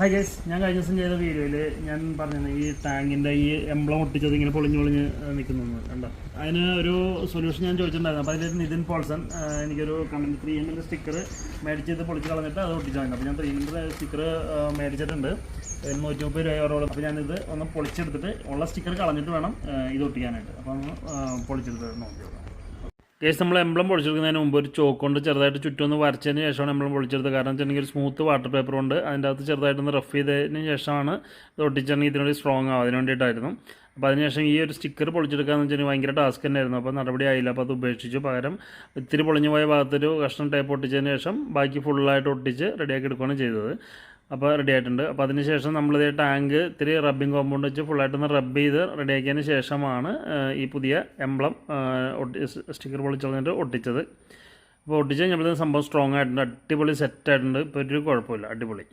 Hi guys, ഞാൻ കഴിഞ്ഞ ദിവസം ചെയ്ത വീഡിയോയിൽ ഞാൻ പറഞ്ഞത് ഈ ടാങ്കിൻ്റെ ഈ എംബ്ലം ഒട്ടിച്ചത് ഇങ്ങനെ പൊളിഞ്ഞ് നിൽക്കുന്നു കണ്ടോ. അതിന് ഒരു സൊല്യൂഷൻ ഞാൻ ചോദിച്ചിട്ടുണ്ടായിരുന്നു. അപ്പോൾ അതിൽ നിതിൻ പോൾസൺ എനിക്കൊരു 300 സ്റ്റിക്കർ മേടിച്ചത് പൊളിച്ച് കളഞ്ഞിട്ട് അത് ഒട്ടിച്ചാൽ. അപ്പോൾ ഞാൻ 300 സ്റ്റിക്കർ മേടിച്ചിട്ടുണ്ട്, 130 രൂപയോളം. അപ്പോൾ ഞാനിത് ഒന്ന് പൊളിച്ചെടുത്തിട്ട് ഉള്ള സ്റ്റിക്കർ കളഞ്ഞിട്ട് വേണം ഇത് ഒട്ടിക്കാനായിട്ട്. അപ്പോൾ ഒന്ന് പൊളിച്ചെടുത്ത് നോക്കിയോളാം. കേസ് നമ്മൾ എംബ്ലം പൊളിച്ചെടുക്കുന്നതിന് മുമ്പ് ഒരു ചോക്ക് കൊണ്ട് ചെറുതായിട്ട് ചുറ്റൊന്ന് വരച്ചതിന് ശേഷമാണ് എംബ്ലം പൊളിച്ചെടുത്തത്. കാരണം വെച്ചിട്ടുണ്ടെങ്കിൽ ഒരു സ്മൂത്ത് വാട്ടർ പേപ്പർ കൊണ്ട് അതിൻ്റെ അകത്ത് ചെറുതായിട്ടൊന്ന് റഫ് ചെയ്തതിന് ശേഷമാണ് ഇത് ഒട്ടിച്ചിട്ടുണ്ടെങ്കിൽ ഇതിനോട് സ്ട്രോങ് ആവും. അതിന് വേണ്ടിയിട്ടായിരുന്നു. അപ്പോൾ അതിനുശേഷം ഈ ഒരു സ്റ്റിക്കർ പൊളിച്ചെടുക്കാമെന്ന് വെച്ചാൽ ഭയങ്കര ടാസ്ക് തന്നെയായിരുന്നു. അപ്പോൾ നടപടി ആയില്ല. അപ്പോൾ അത് ഉപേക്ഷിച്ചു. പകരം ഇത്തിരി പൊളിഞ്ഞു പോയ ഭാഗത്തൊരു കഷ്ണം ടേപ്പ് ഒട്ടിച്ചതിന് ശേഷം ബാക്കി ഫുള്ളായിട്ട് ഒട്ടിച്ച് റെഡിയാക്കി എടുക്കുകയാണ് ചെയ്തത്. അപ്പോൾ റെഡി ആയിട്ടുണ്ട്. അപ്പോൾ അതിന് ശേഷം നമ്മളിത് ടാങ്ക് ഇത്തിരി റബ്ബിംഗ് കോമ്പൗണ്ട് വെച്ച് ഫുള്ളായിട്ടൊന്ന് റബ്ബ് ചെയ്ത് റെഡിയാക്കിയതിന് ശേഷമാണ് ഈ പുതിയ എംബ്ലം സ്റ്റിക്കർ പൊളിച്ച് കളഞ്ഞിട്ട് ഒട്ടിച്ചത്. അപ്പോൾ ഒട്ടിച്ച് കഴിഞ്ഞപ്പോൾ സംഭവം സ്ട്രോങ് ആയിട്ടുണ്ട്, അടിപൊളി സെറ്റായിട്ടുണ്ട്. ഇപ്പോൾ ഒരു കുഴപ്പമില്ല, അടിപൊളി.